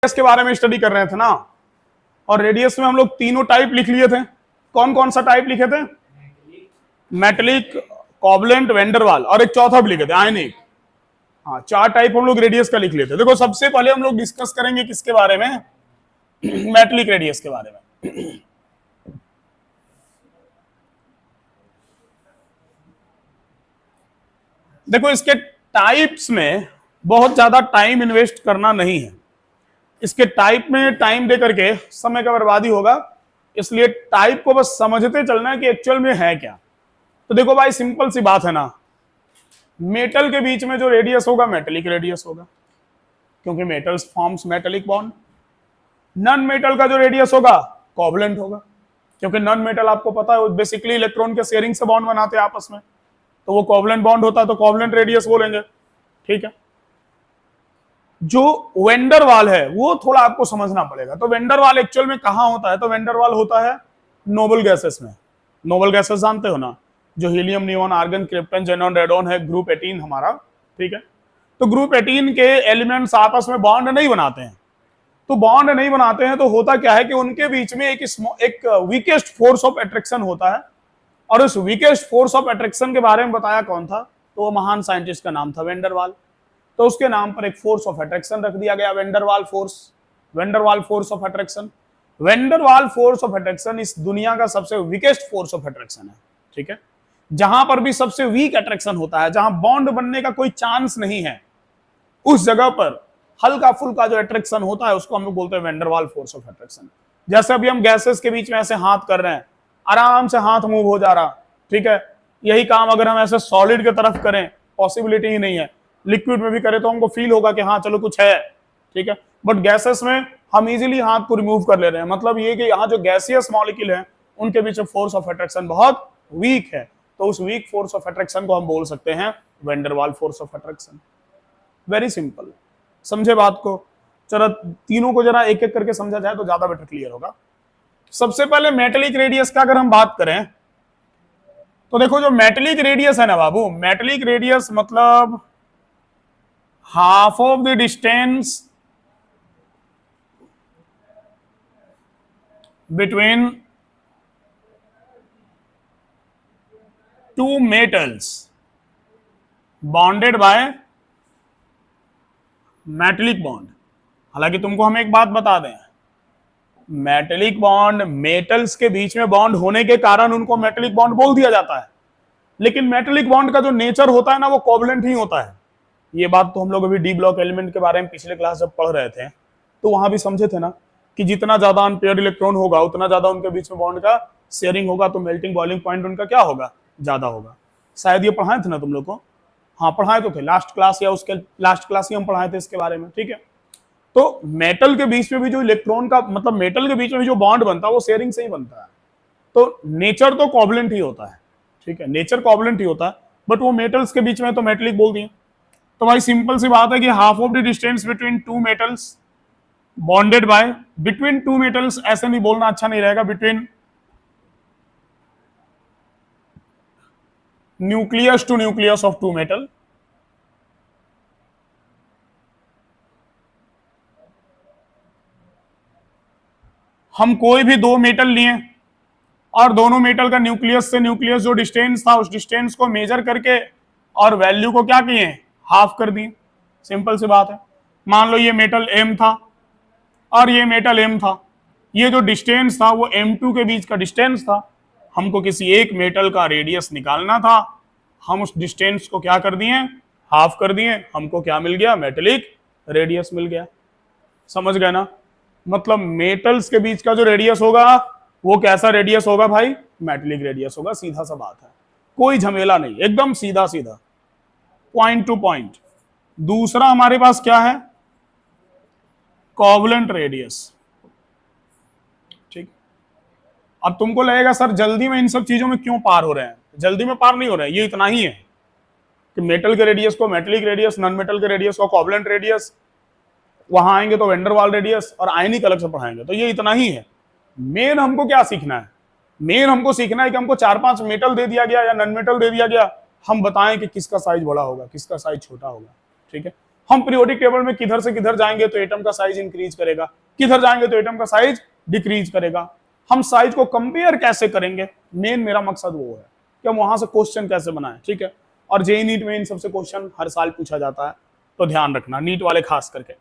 Radius के बारे में स्टडी कर रहे थे ना, और रेडियस में हम लोग तीनों टाइप लिख लिए थे। कौन कौन सा टाइप लिखे थे? मेटलिक, कोवलेंट, वेंडरवाल, और एक चौथा भी लिखे थे, आयनिक। हाँ, 4 टाइप हम लोग रेडियस का लिख लेते। देखो सबसे पहले हम लोग डिस्कस करेंगे किसके बारे में? मेटलिक रेडियस के बारे में। देखो इसके टाइप्स में बहुत ज्यादा टाइम इन्वेस्ट करना नहीं है। इसके टाइप में टाइम दे करके समय का बर्बादी होगा, इसलिए टाइप को बस समझते चलना है कि एक्चुअल में है क्या। तो देखो भाई, सिंपल सी बात है ना, मेटल के बीच में जो रेडियस होगा मेटेलिक रेडियस होगा, क्योंकि metals forms metallic bond. Non metal का जो रेडियस होगा कोवलेंट होगा, क्योंकि नॉन मेटल आपको पता है बेसिकली इलेक्ट्रॉन के शेयरिंग से बॉन्ड बनाते हैं आपस में, तो वो कोवलेंट बॉन्ड होता है, तो कोवलेंट रेडियस बोलेंगे। ठीक है। जो वेंडरवाल है वो थोड़ा आपको समझना पड़ेगा। तो वेंडरवाल एक्चुअल में कहां होता है? तो वेंडरवाल होता है नोबल गैसेस में। नोबल गैसेस जानते हो ना, जो helium, neon, argon, krypton, xenon, radon है, ग्रुप 18 हमारा। ठीक है। तो ग्रुप 18 के एलिमेंट्स आपस में बॉन्ड नहीं बनाते हैं। तो बॉन्ड नहीं बनाते हैं तो होता क्या है कि उनके बीच में एक वीकेस्ट फोर्स ऑफ अट्रैक्शन होता है, और उस वीकेस्ट फोर्स ऑफ अट्रैक्शन के बारे में बताया कौन था? तो वो महान साइंटिस्ट का नाम था वेंडरवाल। तो उसके नाम पर एक फोर्स ऑफ अट्रैक्शन रख दिया गया, Van der Waals force. Van der Waals force of attraction. Van der Waals force of attraction इस दुनिया का सबसे वीकेस्ट फोर्स ऑफ अट्रैक्शन है। ठीक है। जहां पर भी सबसे वीक अट्रैक्शन होता है, जहां बॉन्ड बनने का कोई चांस नहीं है, उस जगह पर हल्का फुल्का जो अट्रैक्शन होता है उसको हम लोग बोलते हैं वेंडरवाल फोर्स ऑफ अट्रैक्शन। जैसे अभी हम गैसेस के बीच में ऐसे हाथ कर रहे हैं, आराम से हाथ मूव हो जा रहा। ठीक है। यही काम अगर हम ऐसे सॉलिड की तरफ करें, पॉसिबिलिटी ही नहीं है। लिक्विड में भी करें तो हमको फील होगा कि हाँ चलो कुछ है। ठीक है। बट गैसेस में हम इजीली हाथ को रिमूव कर ले रहे हैं। मतलब ये कि यहाँ जो गैसियस मॉलिक्यूल है उनके बीच में फोर्स ऑफ अट्रैक्शन बहुत वीक है, तो उस वीक फोर्स ऑफ अट्रैक्शन को हम बोल सकते हैं Van der Waals force of attraction. Very simple, समझे बात को? चलो तीनों को जरा एक एक करके समझा जाए तो ज्यादा बेटर क्लियर होगा। सबसे पहले मेटेलिक रेडियस का अगर हम बात करें तो देखो, जो मेटेलिक रेडियस है ना बाबू, मेटेलिक रेडियस मतलब half of the distance between two metals bonded by metallic bond. हालांकि तुमको हम एक बात बता दें, मेटेलिक बॉन्ड मेटल्स के बीच में बॉन्ड होने के कारण उनको मेटेलिक बॉन्ड बोल दिया जाता है, लेकिन मेटेलिक बॉन्ड का जो नेचर होता है ना वो कोवलेंट ही होता है। ये बात तो हम लोग अभी डी ब्लॉक एलिमेंट के बारे में पिछले क्लास जब पढ़ रहे थे तो वहां भी समझे थे ना कि जितना ज्यादा अनपेयर इलेक्ट्रॉन होगा उतना ज्यादा उनके बीच में बॉन्ड का शेयरिंग होगा, तो मेल्टिंग बॉइलिंग पॉइंट उनका क्या होगा? ज्यादा होगा। शायद ये पढ़ाए थे ना तुम लोग को? हाँ पढ़ाए तो थे, लास्ट क्लास या उसके लास्ट क्लास ही हम पढ़ाए थे इसके बारे में। ठीक है। तो मेटल के बीच में भी जो इलेक्ट्रॉन का मतलब मेटल के बीच में भी जो बॉन्ड बनता है वो शेयरिंग से ही बनता है। तो नेचर तो कोवलेंट ही होता है। ठीक है, नेचर कोवलेंट ही होता है, बट वो मेटल्स के बीच में तो मेटेलिक बोल दिए। तो भाई सिंपल सी बात है कि half of the distance between two metals bonded by, between two metals ऐसे नहीं बोलना, अच्छा नहीं रहेगा, between nucleus to nucleus of two metal. हम कोई भी दो मेटल लिए और दोनों मेटल का न्यूक्लियस से न्यूक्लियस जो डिस्टेंस था उस डिस्टेंस को मेजर करके और वैल्यू को क्या किए? हाफ कर दिए। सिंपल सी बात है। मान लो ये मेटल M था और ये मेटल M था, ये जो डिस्टेंस था वो M2 के बीच का डिस्टेंस था। हमको किसी एक मेटल का रेडियस निकालना था, हम उस डिस्टेंस को क्या कर दिए? हाफ कर दिए। हमको क्या मिल गया? मेटेलिक रेडियस मिल गया। समझ गए ना? मतलब मेटल्स के बीच का जो रेडियस होगा वो कैसा रेडियस होगा भाई? मेटेलिक रेडियस होगा। सीधा सा बात है, कोई झमेला नहीं, एकदम सीधा सीधा, पॉइंट टू पॉइंट। दूसरा हमारे पास क्या है? Covalent radius. ठीक। अब तुमको लगेगा सर जल्दी में इन सब चीजों में क्यों पार हो रहे हैं? जल्दी में पार नहीं हो रहे हैं, ये इतना ही है कि मेटल के रेडियस को मेटेलिक रेडियस, नॉन मेटल के रेडियस को कोवलेंट रेडियस, वहां आएंगे तो वेंडरवाल रेडियस और आयनिक अलग से पढ़ाएंगे। तो ये इतना ही है। मेन हमको क्या सीखना है? मेन हमको सीखना है कि हमको 4-5 मेटल दे दिया गया या नॉन मेटल दे दिया गया, हम बताएं कि किसका साइज बड़ा होगा, किसका साइज छोटा होगा। ठीक है। हम पीरियोडिक टेबल में किधर से किधर जाएंगे तो एटम का साइज इंक्रीज करेगा, किधर जाएंगे तो एटम का साइज डिक्रीज करेगा। हम साइज को कंपेयर कैसे करेंगे, मेन मेरा मकसद वो है कि हम वहां से क्वेश्चन कैसे बनाएं, ठीक है। और जेईई नीट में इन सबसे क्वेश्चन हर साल पूछा जाता है, तो ध्यान रखना, नीट वाले खास करके।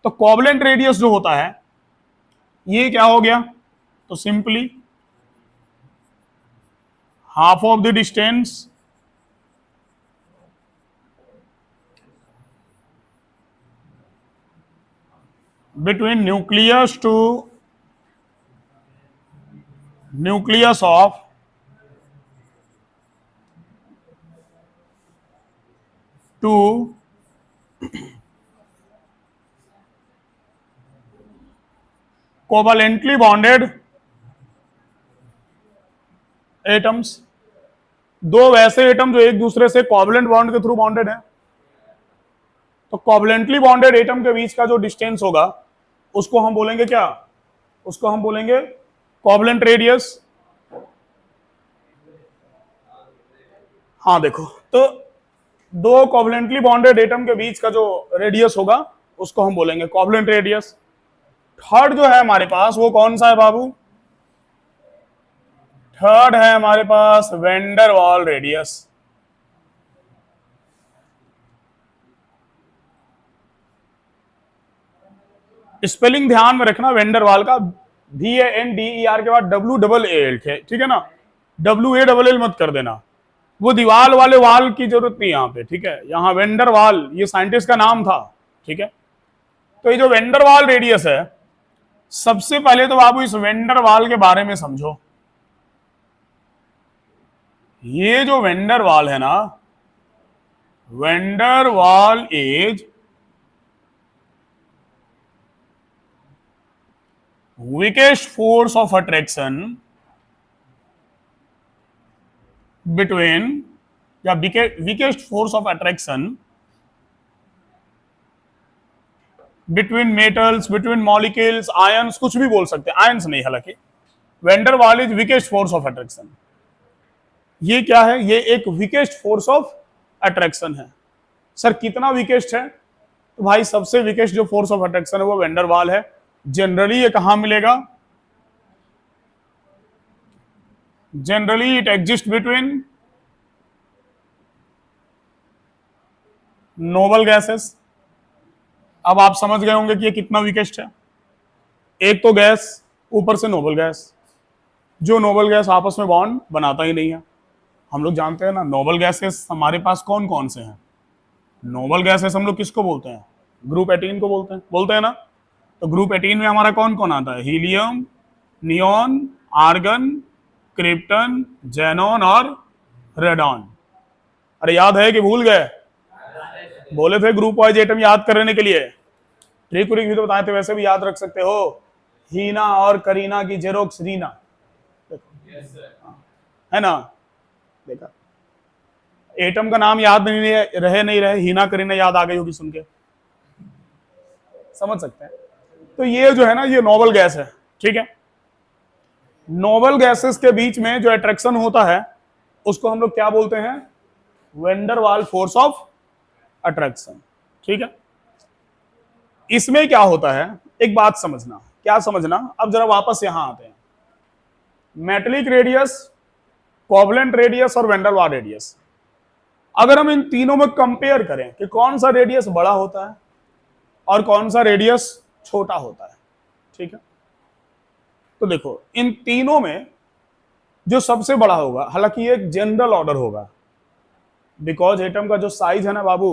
तो कोवलेंट रेडियस जो होता है ये क्या हो गया, तो simply half of the distance between nucleus to nucleus of two covalently bonded atoms, दो वैसे एटम जो एक दूसरे से कोवलेंट बॉन्ड के थ्रू बॉन्डेड है। तो कोवलेंटली बॉन्डेड एटम के बीच का जो डिस्टेंस होगा उसको हम बोलेंगे क्या, उसको हम बोलेंगे कोवलेंट रेडियस। हाँ देखो, तो दो कोवलेंटली बॉन्डेड एटम के बीच का जो रेडियस होगा उसको हम बोलेंगे कोवलेंट रेडियस। थर्ड जो है हमारे पास वो कौन सा है बाबू, थर्ड है हमारे पास वेंडर वाल रेडियस। स्पेलिंग ध्यान में रखना, वेंडर वाल का VANDER के बाद WAAL, ठीक है ना, WALL मत कर देना, वो दीवाल वाले वाल की जरूरत नहीं यहाँ पे, ठीक है। यहाँ वेंडर वाल ये साइंटिस्ट का नाम था, ठीक है। तो ये जो वेंडर वाल रेडियस है, सबसे पहले तो बाबू इस वेंडर वाल के बारे में समझो। ये जो वेंडर वाल है ना, वेंडर वाल is weakest force of attraction between या weakest force of attraction between metals, between molecules, ions, कुछ भी बोल सकते हैं, आयंस नहीं, हालांकि वेंडर वाल is weakest force of attraction. ये क्या है, ये एक वीकेस्ट फोर्स ऑफ अट्रैक्शन है। सर कितना वीकेस्ट है, तो भाई सबसे वीकेस्ट जो फोर्स ऑफ अट्रैक्शन है वो वेंडर वाल है। जनरली ये कहां मिलेगा, generally it exist between noble gases. अब आप समझ गए होंगे कि ये कितना वीकेस्ट है। एक तो गैस, ऊपर से नोबल गैस, जो नोबल गैस आपस में बॉन्ड बनाता ही नहीं है। हम लोग जानते हैं ना नोबल गैसेस हमारे पास कौन कौन से हैं। नोबल गैसेस हम लोग किसको बोलते हैं, ग्रुप 18 को बोलते हैं ना। तो ग्रुप 18 में हमारा कौन कौन आता है, helium, neon, argon, krypton, xenon और रेडॉन। अरे याद है कि भूल गए, बोले थे ग्रुप वाइज एटम याद करने के लिए, ट्रिक भी तो बताए थे, वैसे भी याद रख सकते हो। हीना और करीना की जेरोक्स रीना, है ना, देखा। एटम का नाम याद नहीं रहे, हीना करीना याद आ गई होगी सुन के, समझ सकते हैं। तो ये जो है ना, ये नोबल गैस है, ठीक है। नोबल गैसेस के बीच में जो अट्रैक्शन होता है उसको हम लोग क्या बोलते हैं, वेंडर वाल फोर्स ऑफ अट्रैक्शन, ठीक है। इसमें क्या होता है, एक बात समझना, क्या समझना, अब जरा वापस यहां आते हैं। मेटेलिक रेडियस, कोवलेंट रेडियस और वेंडर वाल रेडियस, अगर हम इन तीनों में कंपेयर करें कि कौन सा रेडियस बड़ा होता है और कौन सा रेडियस छोटा होता है, ठीक है। तो देखो इन तीनों में जो सबसे बड़ा होगा, हालांकि ये एक जनरल ऑर्डर होगा, बिकॉज एटम का जो साइज है ना बाबू,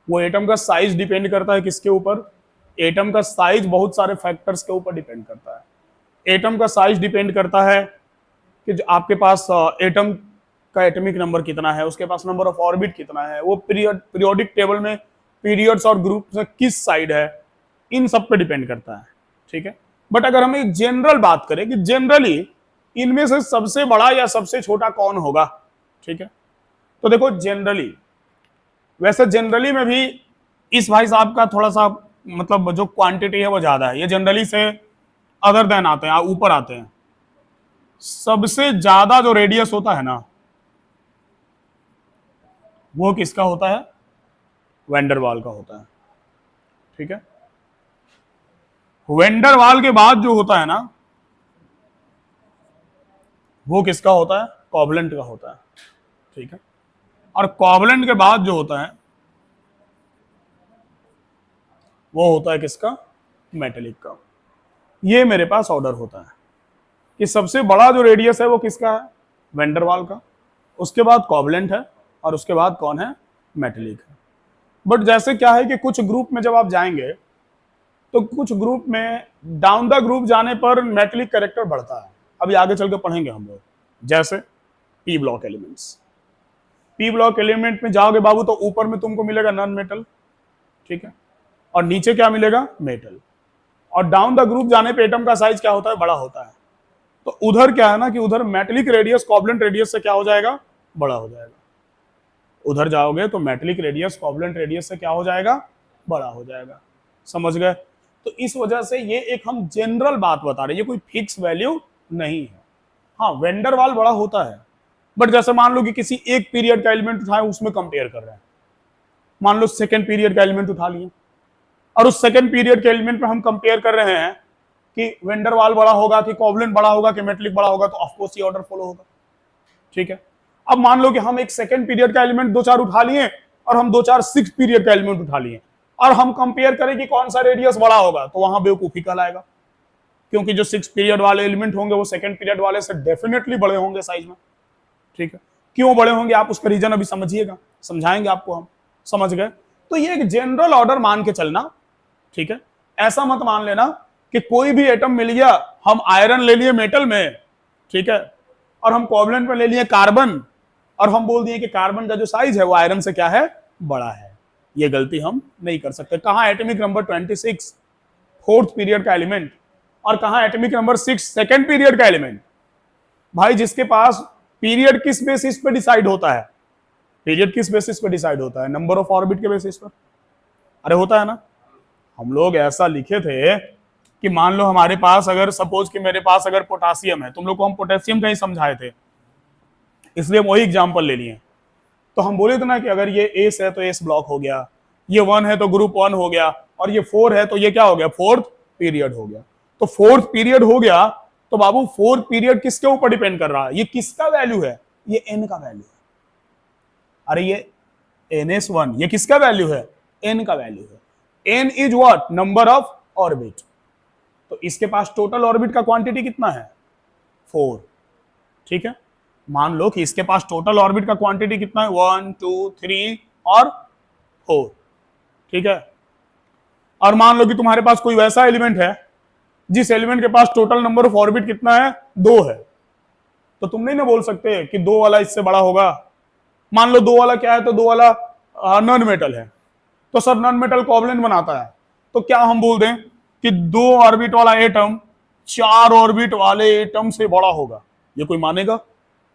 वो एटम का साइज डिपेंड करता है किसके ऊपर, एटम का साइज बहुत सारे फैक्टर्स के ऊपर डिपेंड करता है। एटम का साइज डिपेंड करता है कि जो आपके पास एटम का एटॉमिक नंबर कितना है, उसके पास नंबर ऑफ ऑर्बिट कितना है, वो पीरियोडिक टेबल में पीरियड्स और ग्रुप्स में किस साइड है, इन सब पे डिपेंड करता है, ठीक है। बट अगर हम एक जनरल बात करें कि जनरली इनमें से सबसे बड़ा या सबसे छोटा कौन होगा, ठीक है। तो देखो जनरली, वैसे जनरली में भी इस भाई साहब का थोड़ा सा मतलब जो क्वांटिटी है वो ज्यादा है, ये जनरली से अदर देन आते हैं, ऊपर आते हैं। सबसे ज्यादा जो रेडियस होता है ना वो किसका होता है, वेंडर वाल का होता है। ठीक है। वेंडर वाल के बाद जो होता है ना, वो किसका होता है? कोवलेंट का होता है, ठीक है। और कोवलेंट के बाद जो होता है वो होता है किसका? मेटेलिक का। ये मेरे पास ऑर्डर होता है कि सबसे बड़ा जो रेडियस है वो किसका है? वेंडर वाल का, उसके बाद कोवलेंट है, और उसके बाद कौन है? मेटेलिक है। बट जैसे क्या है कि कुछ ग्रुप में जब आप जाएंगे तो कुछ ग्रुप में डाउन द ग्रुप जाने पर मेटेलिक कैरेक्टर बढ़ता है। अभी आगे चल के पढ़ेंगे हम लोग। जैसे P block elements, P block element में जाओगे बाबू तो ऊपर में तुमको मिलेगा नॉन मेटल, ठीक है, और नीचे क्या मिलेगा? मेटल। और डाउन द ग्रुप जाने पे एटम का साइज क्या होता है? बड़ा होता है। तो उधर क्या है ना कि उधर मेटेलिक रेडियस कोवलेंट रेडियस से क्या हो जाएगा? बड़ा हो जाएगा। उधर जाओगे तो मेटेलिक रेडियस कोवलेंट रेडियस से क्या हो जाएगा? बड़ा हो जाएगा। समझ गए? तो इस वजह से ये एक हम जनरल बात बता रहे हैं, ये कोई फिक्स वैल्यू नहीं है। हाँ, वेंडर वाल बड़ा होता है, बट जैसे मान लो कि किसी एक पीरियड का एलिमेंट उठाए, उसमें कंपेयर कर रहे हैं, मान लो सेकेंड पीरियड का एलिमेंट उठा लिए, और उस सेकेंड पीरियड के एलिमेंट में हम कंपेयर कर रहे हैं कि वेंडर वाल बड़ा होगा कि कोवलेंट बड़ा होगा कि मेटेलिक बड़ा होगा, तो ऑफकोर्स ये ऑर्डर फॉलो होगा, ठीक है। अब मान लो कि हम एक सेकेंड पीरियड का एलिमेंट 2-4 उठा लिए और हम 2-4 सिक्स पीरियड का एलिमेंट उठा लिए, और हम कंपेयर करें कि कौन सा रेडियस बड़ा होगा, तो वहां बेवकूफी कहलाएगा, क्योंकि जो सिक्स पीरियड वाले एलिमेंट होंगे वो सेकेंड पीरियड वाले से डेफिनेटली बड़े होंगे साइज में, ठीक है। क्यों बड़े होंगे आप उसका रीजन अभी समझिएगा, समझाएंगे आपको हम। समझ गए? तो ये एक जनरल ऑर्डर मान के चलना, ठीक है। ऐसा मत मान लेना कि कोई भी एटम मिल गया, हम आयरन ले लिए मेटल में, ठीक है, और हम कोवलेंट में ले लिए कार्बन, और हम बोल दिए कि कार्बन का जो साइज है वो आयरन से क्या है? बड़ा है। ये गलती हम नहीं कर सकते। कहां एटॉमिक नंबर 26 फोर्थ पीरियड का एलिमेंट, और कहां एटॉमिक नंबर 6 सेकेंड पीरियड का एलिमेंट। भाई जिसके पास पीरियड किस बेसिस पे डिसाइड होता है? पीरियड किस बेसिस पे डिसाइड होता है? नंबर ऑफ ऑर्बिट के बेसिस पर। अरे होता है ना। हम लोग ऐसा लिखे थे कि मान लो हमारे पास अगर सपोज कि मेरे पास अगर पोटासियम है, तुम लोग को हम पोटेशियम का ही समझाए थे, इसलिए वही एग्जांपल ले लिए। तो हम बोले थे ना कि अगर ये एस है तो एस ब्लॉक हो गया, ये 1 है तो ग्रुप 1 हो गया, और ये 4 है तो ये क्या हो गया? फोर्थ पीरियड हो गया। तो फोर्थ पीरियड हो गया तो बाबू फोर्थ पीरियड किसके ऊपर डिपेंड कर रहा है? ये किसका वैल्यू है? ये एन का वैल्यू है। अरे ये NS1 ये किसका वैल्यू है? एन का वैल्यू है। N is what? Number of orbit. तो इसके पास टोटल ऑर्बिट का क्वांटिटी कितना है? 4, ठीक है। मान लो कि इसके पास टोटल ऑर्बिट का क्वांटिटी कितना है? 1 2 3 और 4, ठीक है। और मान लो कि तुम्हारे पास कोई वैसा एलिमेंट है जिस एलिमेंट के पास टोटल नंबर ऑफ ऑर्बिट कितना है? 2 है। तो तुम नहीं ना बोल सकते कि 2 वाला इससे बड़ा होगा। मान लो 2 वाला क्या है? तो 2 वाला नॉन मेटल है, तो सर नॉन मेटल कोवलेंट बनाता है, तो क्या हम बोल दें कि 2 ऑर्बिट वाला एटम 4 ऑर्बिट वाले एटम से बड़ा होगा? ये कोई मानेगा?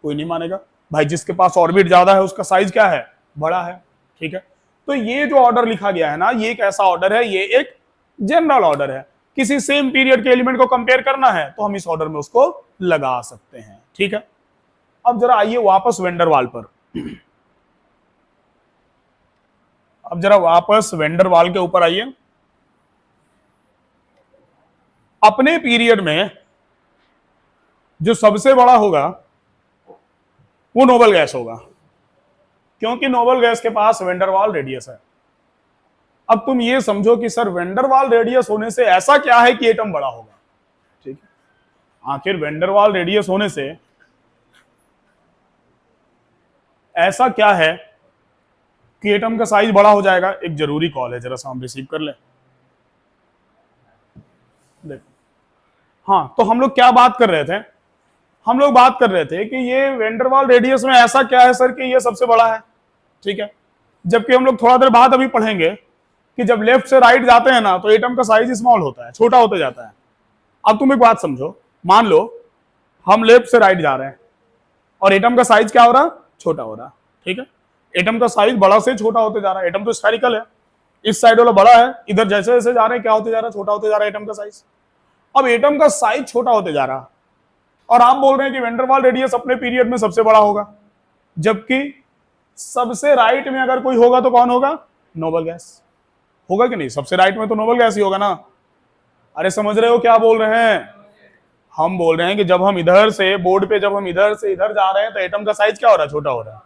कोई नहीं मानेगा। भाई जिसके पास ऑर्बिट ज्यादा है उसका साइज क्या है? बड़ा है, ठीक है। तो ये जो ऑर्डर लिखा गया है ना, ये एक ऐसा ऑर्डर है, ये एक जनरल ऑर्डर है। किसी सेम पीरियड के एलिमेंट को कंपेयर करना है तो हम इस ऑर्डर में उसको लगा सकते हैं, ठीक है। अब जरा आइए वापस वेंडर वाल पर। अब जरा वापस वेंडर वाल के ऊपर आइए। अपने पीरियड में जो सबसे बड़ा होगा वो नोबल गैस होगा, क्योंकि नोबल गैस के पास वेंडर वाल रेडियस है। अब तुम ये समझो कि सर वेंडर वाल रेडियस होने से ऐसा क्या है कि एटम बड़ा होगा, ठीक है। आखिर वेंडर वाल रेडियस होने से ऐसा क्या है कि एटम का साइज बड़ा हो जाएगा? एक जरूरी कॉल है, जरा सा हम रिसीव कर ले। देखो, हाँ, तो हम लोग क्या बात कर रहे थे? हम लोग बात कर रहे थे कि ये वेंडर वाल रेडियस में ऐसा क्या है सर कि ये सबसे बड़ा है, ठीक है। जबकि हम लोग थोड़ा देर बाद अभी पढ़ेंगे कि जब लेफ्ट से राइट जाते हैं ना तो एटम का साइज स्मॉल होता है, छोटा होता जाता है। अब तुम एक बात समझो, मान लो हम लेफ्ट से राइट जा रहे हैं और एटम का साइज क्या हो रहा? छोटा हो रहा, ठीक है। एटम का साइज बड़ा से छोटा होते जा रहा है। एटम तो स्फेरिकल है, इस साइड वाला बड़ा है, इधर जैसे जैसे जा रहे हैं क्या होते जा रहा है? छोटा होते जा रहा है एटम का साइज। अब एटम का साइज छोटा होते जा रहा और आप बोल रहे हैं कि वेंडर वाल रेडियस अपने पीरियड में सबसे बड़ा होगा, जबकि सबसे राइट में अगर कोई होगा तो कौन होगा? नोबल गैस होगा कि नहीं? सबसे राइट में तो नोबल गैस ही होगा ना। अरे समझ रहे हो क्या बोल रहे हैं? हम बोल रहे हैं कि जब हम इधर से बोर्ड पे, जब हम इधर से इधर जा रहे हैं तो एटम का साइज क्या हो रहा है? छोटा हो रहा है।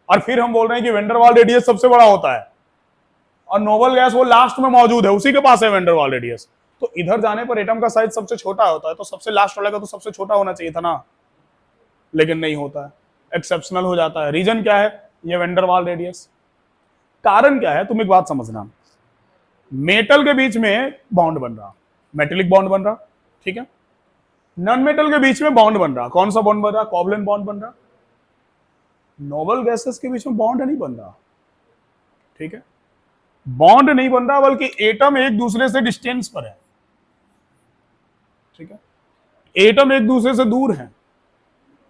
और फिर हम बोल रहे हैं कि वेंडर वाल रेडियस सबसे बड़ा होता है, और नोबल गैस वो लास्ट में मौजूद है, उसी के पास है वेंडर वाल रेडियस। तो इधर जाने पर एटम का साइज सबसे छोटा होता है, तो सबसे लास्ट वाले का तो सबसे छोटा होना चाहिए था ना, लेकिन नहीं होता है, एक्सेप्शनल हो जाता है। रीजन क्या है? ये वेंडर वाल रेडियस। कारण क्या है? तुम एक बात समझना, मेटल के बीच में बॉन्ड बन रहा, मेटेलिक बॉन्ड बन रहा, ठीक है। नॉन मेटल के बीच में बॉन्ड बन रहा, कौन सा बॉन्ड बन रहा? कोवलेंट बॉन्ड बन रहा। नोबल गैसेस के बीच में बॉन्ड नहीं बन रहा, ठीक है, बॉन्ड नहीं बन रहा, बल्कि एटम एक दूसरे से डिस्टेंस पर है, ठीक है, एटम एक दूसरे से दूर है।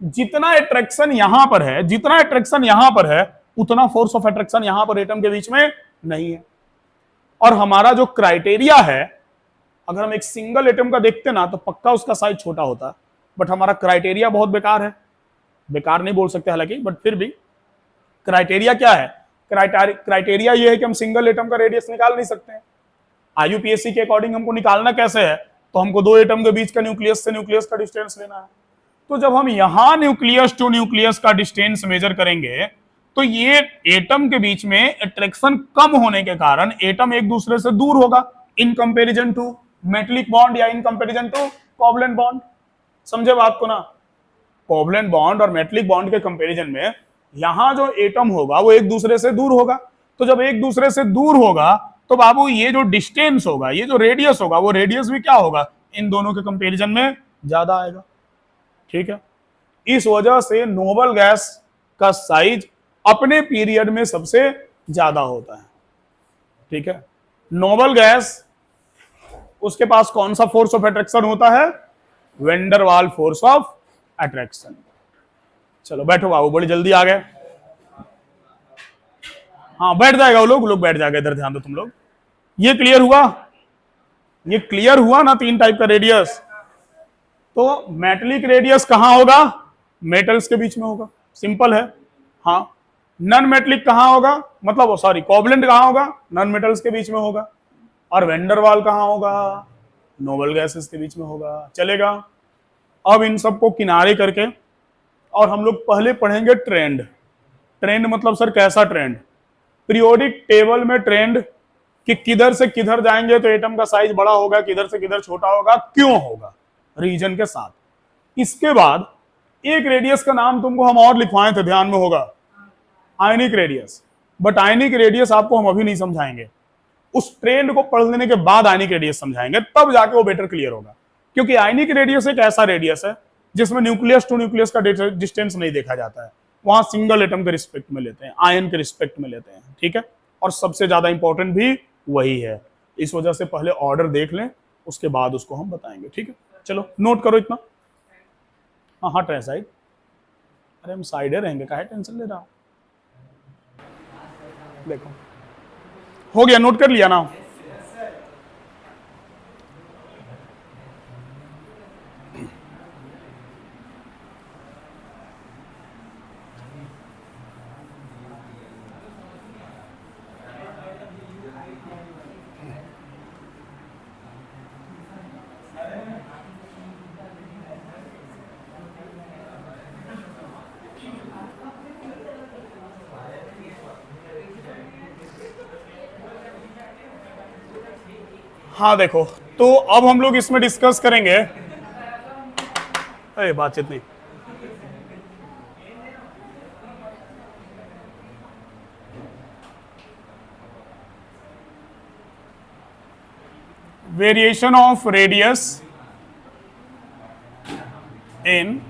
जितना अट्रैक्शन यहां पर है, जितना अट्रैक्शन यहां पर है, उतना फोर्स ऑफ अट्रैक्शन यहां पर एटम के बीच में नहीं है। और हमारा जो क्राइटेरिया है, अगर हम एक सिंगल एटम का देखते ना तो पक्का उसका साइज छोटा होता, बट हमारा क्राइटेरिया बहुत बेकार है। बेकार नहीं बोल सकते हालांकि, बट फिर भी क्राइटेरिया क्या है? क्राइटेरिया ये है कि हम सिंगल एटम का रेडियस निकाल नहीं सकते हैं। आईयूपीएससी के अकॉर्डिंग हमको निकालना कैसे है? तो हमको दो एटम के बीच का न्यूक्लियस से न्यूक्लियस का डिस्टेंस लेना है। तो जब हम यहां न्यूक्लियस टू न्यूक्लियस का डिस्टेंस मेजर करेंगे, तो ये एटम के बीच में अट्रैक्शन कम होने के कारण एटम एक दूसरे से दूर होगा, in comparison to metallic bond या in comparison to covalent bond. समझे बात को ना? कोवलेंट बॉन्ड और मेटलिक बॉन्ड के कंपैरिजन में यहां जो एटम होगा वो एक दूसरे से दूर होगा। तो जब एक दूसरे से दूर होगा तो बाबू ये जो डिस्टेंस होगा, ये जो रेडियस होगा, वो रेडियस भी क्या होगा? इन दोनों के कंपैरिजन में ज्यादा आएगा, ठीक है। इस वजह से नोबल गैस का साइज अपने पीरियड में सबसे ज्यादा होता है, ठीक है। नोबल गैस, उसके पास कौन सा फोर्स ऑफ अट्रैक्शन होता है? वेंडर वाल फोर्स ऑफ अट्रैक्शन। चलो बैठो बाबू, बड़ी जल्दी आ गए। हाँ बैठ जाएगा वो लोग बैठ जाएगा। इधर ध्यान दो तुम लोग। ये क्लियर हुआ? ये क्लियर हुआ ना? तीन टाइप का रेडियस। तो मेटलिक रेडियस कहां होगा? मेटल्स के बीच में होगा, सिंपल है। हाँ, नॉन मेटलिक कहां होगा? मतलब सॉरी, कोवलेंट कहां होगा? नॉन मेटल्स के बीच में होगा। और वेंडर वाल कहां होगा? नोबल गैसेस के बीच में होगा। चलेगा? अब इन सबको किनारे करके और हम लोग पहले पढ़ेंगे ट्रेंड। ट्रेंड मतलब सर कैसा ट्रेंड? पीरियोडिक टेबल में ट्रेंड कि किधर से किधर जाएंगे तो एटम का साइज बड़ा होगा, किधर से किधर छोटा होगा, क्यों होगा, रीजन के साथ। इसके बाद एक रेडियस का नाम तुमको हम और लिखवाए थे, ध्यान में होगा, ionic radius. But ionic radius आपको हम अभी नहीं समझाएंगे, उस ट्रेंड को पढ़ लेने के बाद आयनिक रेडियस समझाएंगे, तब जाके वो बेटर क्लियर होगा। क्योंकि आयनिक रेडियस एक ऐसा रेडियस है जिसमें न्यूक्लियस टू न्यूक्लियस का डिस्टेंस नहीं देखा जाता है, वहां सिंगल एटम के रिस्पेक्ट में लेते हैं, आयन के रिस्पेक्ट में लेते हैं, ठीक है। और सबसे ज्यादा इंपॉर्टेंट भी वही है। इस वजह से पहले ऑर्डर देख लें, उसके बाद उसको हम बताएंगे, ठीक है। चलो नोट करो इतना। हाँ हट रहे साइड, अरे हम साइडे रहेंगे, काहे टेंशन ले रहा हूं। देखो हो गया, नोट कर लिया ना? हाँ देखो, तो अब हम लोग इसमें डिस्कस करेंगे, अरे बातचीत नहीं, variation of radius in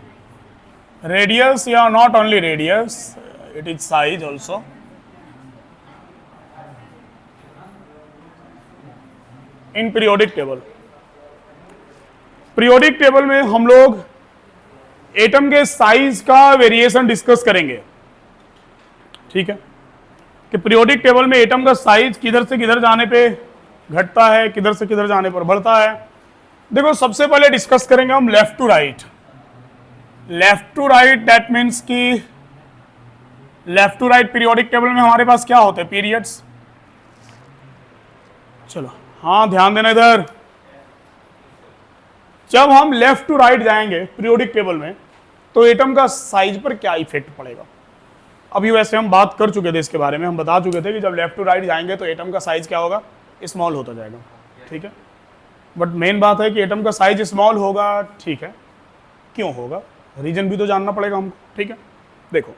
radius या not only radius, it is size also in periodic table. Periodic table में हम लोग एटम के साइज का वेरिएशन डिस्कस करेंगे, ठीक है, कि पीरियोडिक टेबल में एटम का साइज किधर से किधर जाने पे घटता है, किधर से किधर जाने पर बढ़ता है। देखो सबसे पहले डिस्कस करेंगे हम left to right. Left to right that means कि left to right periodic table में हमारे पास क्या होते हैं? पीरियड्स। चलो हाँ ध्यान देना इधर। जब हम लेफ्ट टू राइट जाएंगे पीरियोडिक टेबल में तो एटम का साइज पर क्या इफेक्ट पड़ेगा। अभी वैसे हम बात कर चुके थे इसके बारे में, हम बता चुके थे कि जब लेफ्ट टू राइट जाएंगे तो एटम का साइज क्या होगा, स्मॉल होता जाएगा, ठीक है। बट मेन बात है कि एटम का साइज स्मॉल होगा, ठीक है, क्यों होगा, रीजन भी तो जानना पड़ेगा हमको, ठीक है। देखो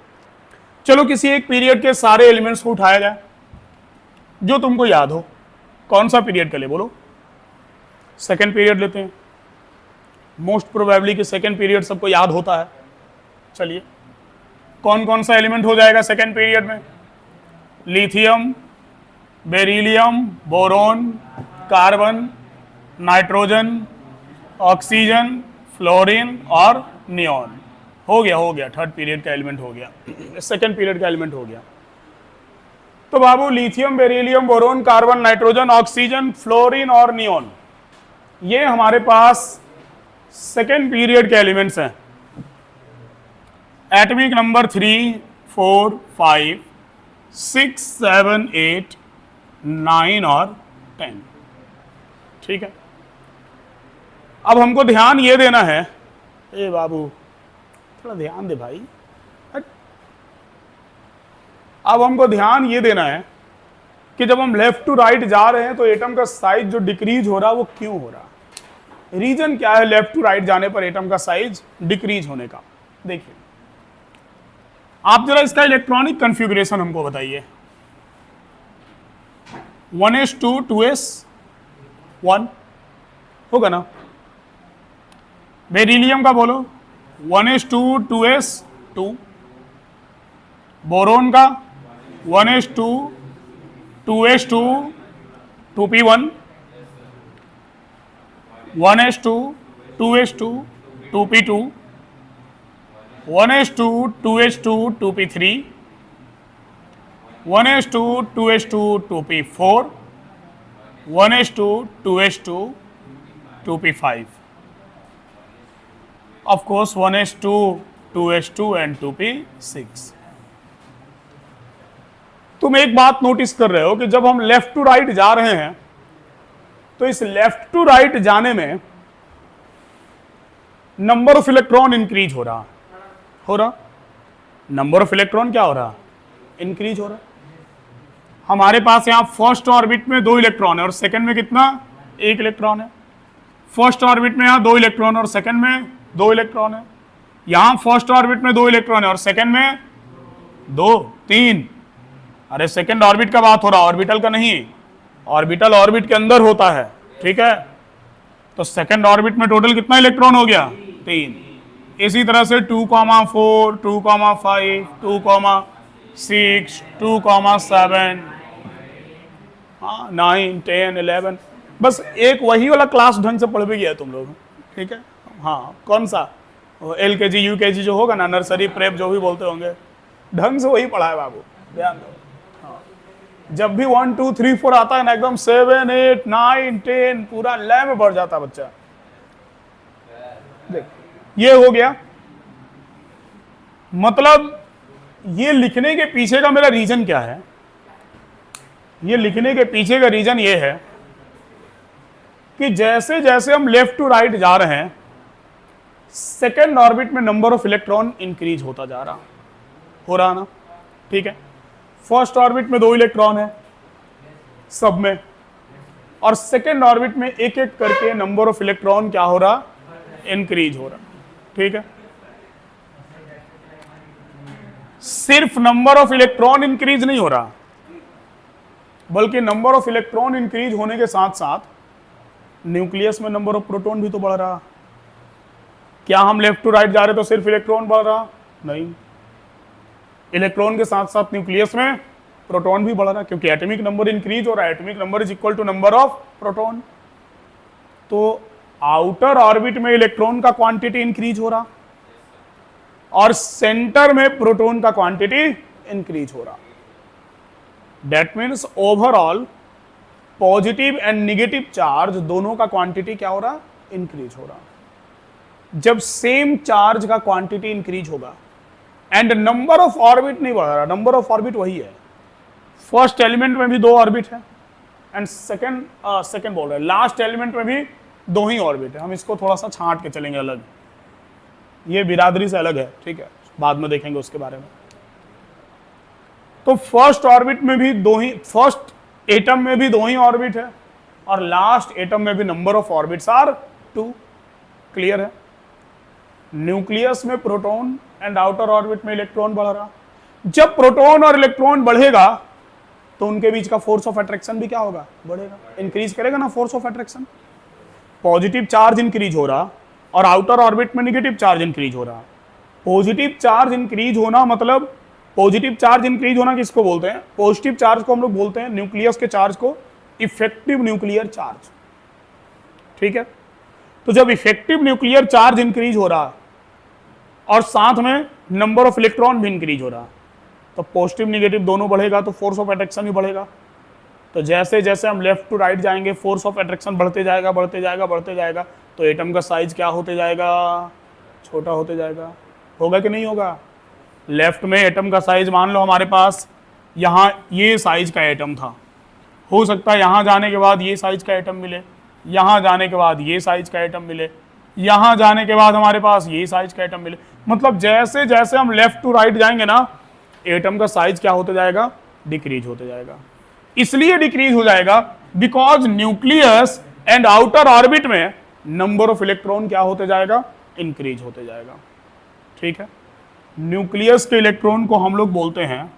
चलो किसी एक पीरियड के सारे एलिमेंट्स को उठाया जाए जो तुमको याद हो। कौन सा पीरियड के लिए बोलो, सेकेंड पीरियड लेते हैं। मोस्ट प्रोबेबली कि सेकेंड पीरियड सबको याद होता है। चलिए कौन कौन सा एलिमेंट हो जाएगा सेकेंड पीरियड में, lithium, beryllium, boron, carbon, nitrogen, oxygen, fluorine और नियॉन। हो गया थर्ड पीरियड का एलिमेंट हो गया, सेकेंड पीरियड का एलिमेंट हो गया। तो बाबू lithium, beryllium, boron, carbon, nitrogen, oxygen, fluorine और नियॉन, ये हमारे पास सेकेंड पीरियड के एलिमेंट्स हैं। एटॉमिक नंबर 3, 4, 5, 6, 7, 8, 9 और 10, ठीक है। अब हमको ध्यान ये देना है, ए बाबू थोड़ा ध्यान दे भाई, अब हमको ध्यान ये देना है कि जब हम लेफ्ट टू राइट जा रहे हैं तो एटम का साइज जो डिक्रीज हो रहा है वो क्यों हो रहा है, रीजन क्या है लेफ्ट टू राइट जाने पर एटम का साइज डिक्रीज होने का। देखिए आप जरा इसका इलेक्ट्रॉनिक कॉन्फ़िगरेशन हमको बताइए। 1s2 2s1 होगा ना, बेरिलियम का बोलो 1s2 2s2, बोरोन का 1s2 2s2 2p1, 1s2 2s2 2p2, 1s2 2s2 2p3, 1s2 2s2 2p4, 1s2 2s2 2p5, of course 1s2 2s2 and 2p6। तुम एक बात नोटिस कर रहे हो कि जब हम लेफ्ट टू राइट जा रहे हैं तो इस लेफ्ट टू राइट जाने में नंबर ऑफ इलेक्ट्रॉन इंक्रीज हो रहा, नंबर ऑफ इलेक्ट्रॉन क्या हो रहा, इंक्रीज हो रहा। हमारे पास यहां फर्स्ट ऑर्बिट में 2 इलेक्ट्रॉन है और सेकंड में कितना, 1 इलेक्ट्रॉन है। फर्स्ट ऑर्बिट में यहां 2 इलेक्ट्रॉन और सेकंड में 2 इलेक्ट्रॉन है। यहां फर्स्ट ऑर्बिट में 2 इलेक्ट्रॉन है और सेकंड में 2 3। अरे सेकंड ऑर्बिट का बात हो रहा, ऑर्बिटल का नहीं, ऑर्बिटल ऑर्बिट के अंदर होता है, ठीक है। तो सेकंड ऑर्बिट में टोटल कितना इलेक्ट्रॉन हो गया, 3। इसी तरह से 2,4, 2,5, 2,6, 2,7, 9, 10, 11। बस एक वही वाला क्लास ढंग से पढ़ भी गया तुम लोग, ठीक है। हाँ कौन सा, LKG UKG जो होगा ना, नर्सरी प्रेप जो भी बोलते होंगे, ढंग से वही पढ़ा है बाबू, ध्यान दो। जब भी 1 2 3 4 आता है ना, एकदम 7 8 9 10 पूरा लय में बढ़ जाता बच्चा। देख ये हो गया, मतलब ये लिखने के पीछे का मेरा रीजन क्या है, ये लिखने के पीछे का रीजन ये है कि जैसे जैसे हम लेफ्ट टू राइट जा रहे हैं सेकेंड ऑर्बिट में नंबर ऑफ इलेक्ट्रॉन इंक्रीज होता जा रहा, हो रहा ना, ठीक है। फर्स्ट ऑर्बिट में 2 इलेक्ट्रॉन है सब में, और सेकेंड ऑर्बिट में एक एक करके नंबर ऑफ इलेक्ट्रॉन क्या हो रहा, इंक्रीज हो रहा, ठीक है। सिर्फ नंबर ऑफ इलेक्ट्रॉन इंक्रीज नहीं हो रहा, बल्कि नंबर ऑफ इलेक्ट्रॉन इंक्रीज होने के साथ साथ न्यूक्लियस में नंबर ऑफ प्रोटॉन भी तो बढ़ रहा। क्या हम लेफ्ट टू राइट जा रहे तो सिर्फ इलेक्ट्रॉन बढ़ रहा, नहीं, इलेक्ट्रॉन के साथ साथ न्यूक्लियस में प्रोटॉन भी बढ़ रहा, क्योंकि एटॉमिक नंबर इंक्रीज हो रहा है, atomic number is equal to number of proton. तो आउटर ऑर्बिट में इलेक्ट्रॉन का क्वांटिटी इंक्रीज हो रहा और सेंटर में प्रोटॉन का क्वांटिटी इंक्रीज हो रहा। That means overall positive and negative charge दोनों का क्वांटिटी क्या हो रहा, इंक्रीज हो रहा। जब सेम चार्ज का क्वांटिटी इंक्रीज होगा एंड नंबर ऑफ ऑर्बिट नहीं बढ़ रहा, नंबर ऑफ ऑर्बिट वही है। फर्स्ट एलिमेंट में भी 2 ऑर्बिट है, एंड सेकंड बोल रहे हैं लास्ट एलिमेंट में भी 2 ही ऑर्बिट है। हम इसको थोड़ा सा छांट के चलेंगे अलग, ये बिरादरी से अलग है, ठीक है, बाद में देखेंगे उसके बारे में। तो फर्स्ट ऑर्बिट में भी 2 ही, फर्स्ट एटम में भी 2 ही ऑर्बिट है और लास्ट एटम में भी number of orbits are 2। Clear है? न्यूक्लियस में प्रोटॉन एंड आउटर ऑर्बिट में इलेक्ट्रॉन बढ़ रहा। जब प्रोटॉन और इलेक्ट्रॉन बढ़ेगा तो उनके बीच का फोर्स ऑफ अट्रैक्शन भी क्या होगा? बढ़ेगा, इंक्रीज करेगा ना force of attraction. Positive charge increase हो रहा और आउटर ऑर्बिट में निगेटिव चार्ज इंक्रीज हो रहा। पॉजिटिव चार्ज इंक्रीज होना मतलब, पॉजिटिव चार्ज इंक्रीज होना किसको बोलते हैं? पॉजिटिव चार्ज को हम लोग बोलते हैं, न्यूक्लियस के चार्ज को, इफेक्टिव न्यूक्लियर चार्ज। ठीक है, तो जब इफेक्टिव न्यूक्लियर चार्ज इंक्रीज हो रहा और साथ में नंबर ऑफ इलेक्ट्रॉन भी इंक्रीज हो रहा, तो पॉजिटिव निगेटिव दोनों बढ़ेगा तो फोर्स ऑफ अट्रैक्शन भी बढ़ेगा। तो जैसे जैसे हम लेफ्ट टू राइट जाएंगे फोर्स ऑफ अट्रैक्शन बढ़ते जाएगा, बढ़ते जाएगा, बढ़ते जाएगा, तो एटम का साइज क्या होते जाएगा? छोटा होते जाएगा। होगा कि नहीं होगा? लेफ्ट में एटम का साइज मान लो हमारे पास यहाँ ये साइज का एटम था, हो सकता है यहाँ जाने के बाद ये साइज का एटम मिले, यहाँ जाने के बाद ये साइज का एटम मिले, यहाँ जाने के बाद हमारे पास ये साइज का एटम मिले। मतलब जैसे जैसे हम लेफ्ट टू राइट जाएंगे ना, एटम का साइज क्या होते जाएगा? डिक्रीज होते जाएगा। इसलिए डिक्रीज हो जाएगा because nucleus and outer orbit में नंबर ऑफ इलेक्ट्रॉन क्या होते जाएगा? इंक्रीज होते जाएगा। ठीक है, न्यूक्लियस के इलेक्ट्रॉन को हम लोग बोलते हैं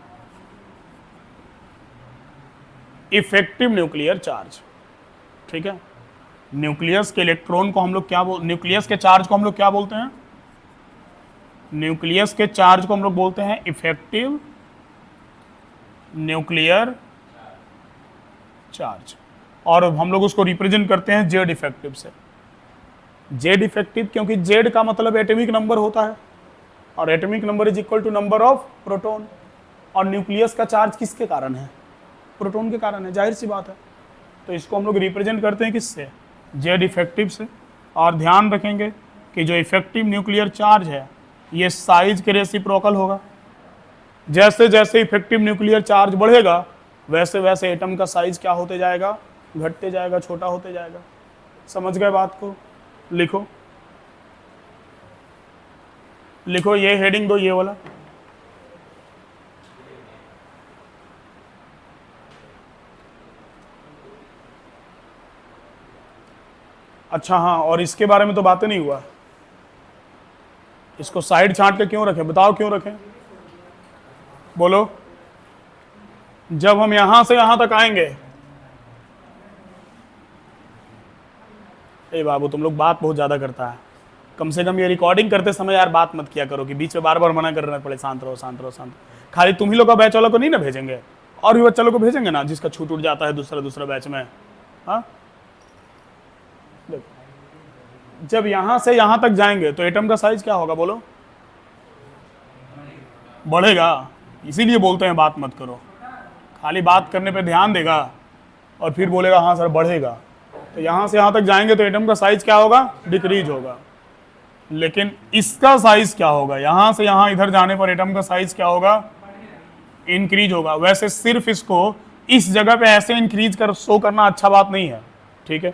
इफेक्टिव न्यूक्लियर चार्ज। ठीक है, न्यूक्लियस के इलेक्ट्रॉन को हम लोग क्या न्यूक्लियस के चार्ज को हम लोग क्या बोलते हैं? न्यूक्लियस के चार्ज को हम लोग बोलते हैं इफेक्टिव न्यूक्लियर चार्ज, और हम लोग उसको रिप्रेजेंट करते हैं जेड इफेक्टिव से। जेड इफेक्टिव क्योंकि जेड का मतलब एटॉमिक नंबर होता है और atomic number is equal to number of proton, और न्यूक्लियस का चार्ज किसके कारण है? प्रोटॉन के कारण है, जाहिर सी बात है। तो इसको हम लोग रिप्रेजेंट करते हैं किससे? जेड इफेक्टिव से। और ध्यान रखेंगे कि जो इफेक्टिव न्यूक्लियर चार्ज है ये साइज के रेसिप्रोकल होगा। जैसे जैसे इफेक्टिव न्यूक्लियर चार्ज बढ़ेगा वैसे वैसे एटम का साइज क्या होते जाएगा? घटते जाएगा, छोटा होते जाएगा। समझ गए बात को? लिखो लिखो, ये हेडिंग दो, ये वाला। अच्छा हाँ, और इसके बारे में तो बातें नहीं हुआ, इसको साइड छांट के क्यों रखें? बताओ क्यों रखें? बोलो। जब हम यहां से यहां तक आएंगे, ए बाबू तुम लोग बात बहुत ज्यादा करता है, कम से कम ये रिकॉर्डिंग करते समय यार बात मत किया करो कि बीच में बार बार मना करना पड़े, शांत रहो शांत रहो शांत। खाली तुम ही लोग का बैच वालों को नहीं ना भेजेंगे, और भी बच्चा लोग को भेजेंगे ना, जिसका छूट उठ जाता है दूसरा बैच में। हाँ, जब यहां से यहां तक जाएंगे तो एटम का साइज क्या होगा? बोलो। बढ़ेगा, इसीलिए बोलते हैं बात मत करो। खाली बात करने पे ध्यान देगा और फिर बोलेगा हाँ सर बढ़ेगा, तो यहां से यहां तक जाएंगे तो एटम का साइज क्या होगा? डिक्रीज होगा। लेकिन इसका साइज क्या होगा? यहां से यहां इधर जाने पर एटम का साइज क्या होगा? इंक्रीज होगा। वैसे सिर्फ इसको इस जगह पे ऐसे इंक्रीज कर शो करना अच्छा बात नहीं है, ठीक है?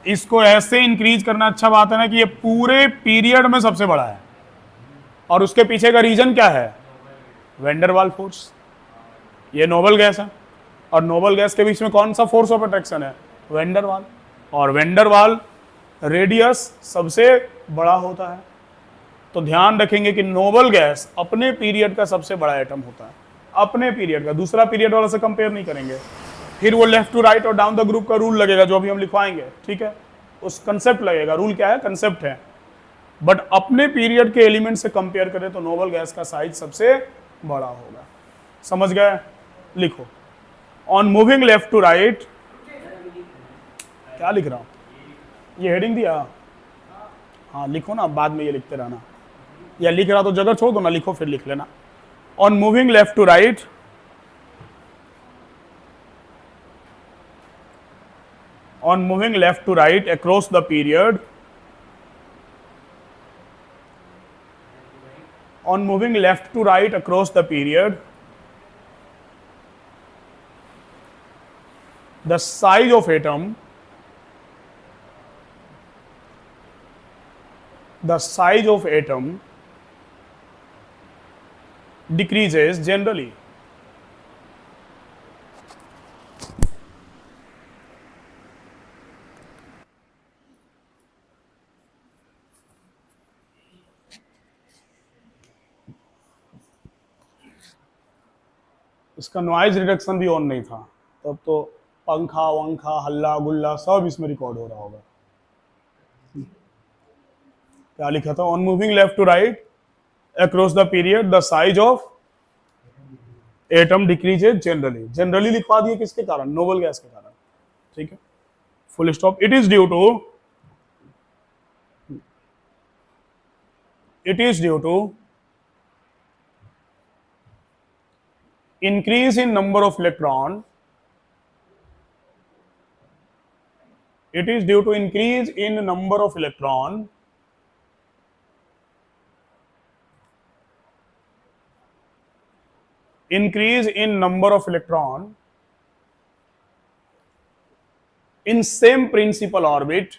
इसको ऐसे इंक्रीज करना अच्छा बात है ना कि ये पूरे पीरियड में सबसे बड़ा है, और उसके पीछे का रीजन क्या है? Van der Waals force. ये नोबल गैस है, और नोबल गैस के बीच में कौन सा फोर्स ऑफ अट्रैक्शन है? वेंडरवाल। और वेंडरवाल रेडियस सबसे बड़ा होता है। तो ध्यान रखेंगे कि नोबल गैस अपने पीरियड का सबसे बड़ा एटम होता है, अपने पीरियड का, दूसरा पीरियड वाला से कंपेयर नहीं करेंगे। फिर वो लेफ्ट टू राइट और डाउन द ग्रुप का रूल लगेगा जो अभी हम लिखवाएंगे, ठीक है? उस कंसेप्ट लगेगा, रूल क्या है? कंसेप्ट है। बट अपने पीरियड के एलिमेंट से कंपेयर करें तो नोबल गैस का साइज सबसे बड़ा होगा। समझ गए? लिखो, on moving left to right, क्या लिख रहा हूं? ये हेडिंग दिया, हाँ लिखो ना, बाद में ये लिखते रहना, या लिख रहा तो जगह छोड़ दो ना, लिखो फिर लिख लेना। On moving left to right, on moving left to right across the period, on moving left to right across the period, the size of atom, the size of atom decreases generally. इसका noise reduction भी on नहीं था, तब तो पंखा वंखा हल्ला गुल्ला सब इसमें रिकॉर्ड हो रहा होगा। क्या लिखा था? On moving left to right across the period the size of atom decreases generally. Generally लिखवा दिए किसके कारण? नोबल गैस के कारण। ठीक है, full stop. It is due to increase in number of electron. It is due to increase in number of electron increase in number of electron in same principal orbit,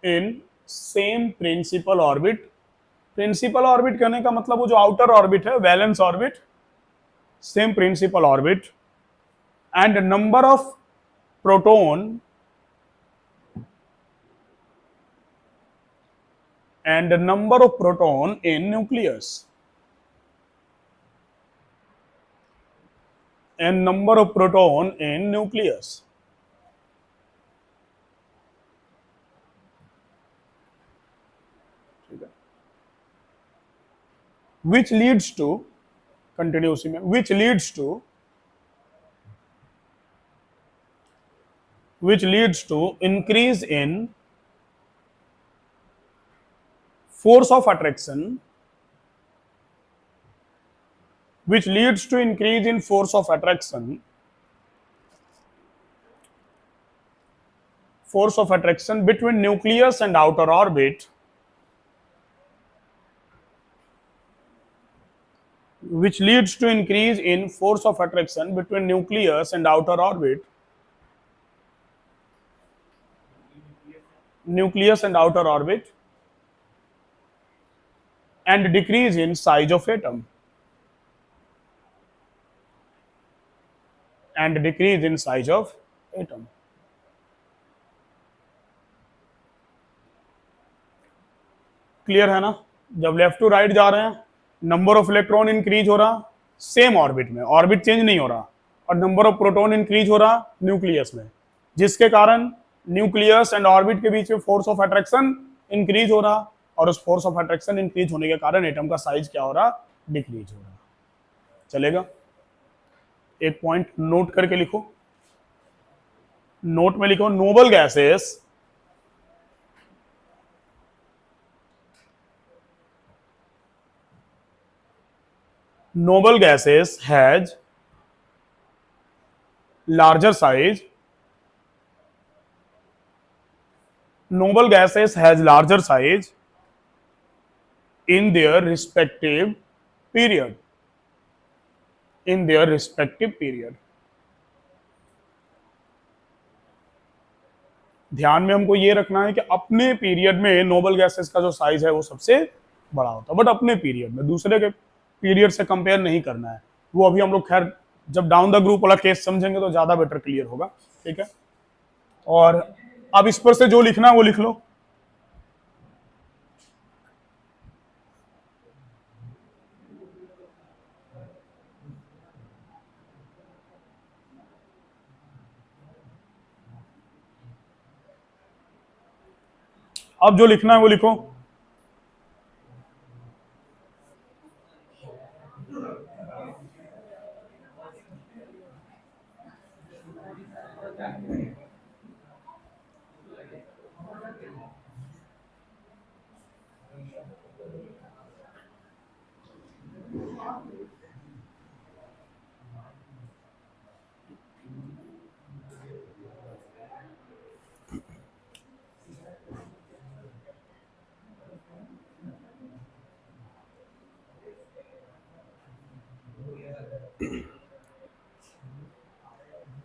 in same principal orbit। Principal orbit कहने का मतलब वो जो outer orbit है, valence orbit, same principal orbit, and number of proton and number of proton in nucleus, and number of proton in nucleus। which leads to, continue उसी में, which leads to increase in force of attraction, which leads to increase in force of attraction, between nucleus and outer orbit, which leads to increase in force of attraction between nucleus and outer orbit, and decrease in size of atom, clear है ना? जब left to right जा रहे हैं, number of electron increase हो रहा same orbit में, orbit change नहीं हो रहा, और नंबर ऑफ प्रोटॉन इंक्रीज हो रहा न्यूक्लियस में, जिसके कारण न्यूक्लियस एंड ऑर्बिट के बीच में फोर्स ऑफ अट्रैक्शन इंक्रीज हो रहा, और उस फोर्स ऑफ अट्रैक्शन इंक्रीज होने के कारण एटम का साइज क्या हो रहा? डिक्रीज हो रहा। चलेगा? एक पॉइंट नोट करके लिखो, नोट में लिखो, noble gases has larger size, in their respective period, ध्यान में हमको ये रखना है कि अपने पीरियड में नोबल गैसेस का जो साइज है वो सबसे बड़ा होता है, बट अपने पीरियड में, दूसरे के पीरियड से कंपेयर नहीं करना है। वो अभी हम लोग खैर जब डाउन द ग्रुप वाला केस समझेंगे तो ज्यादा बेटर क्लियर होगा। ठीक है, और अब इस पर से जो लिखना है वो लिख लो। अब जो लिखना है वो लिखो।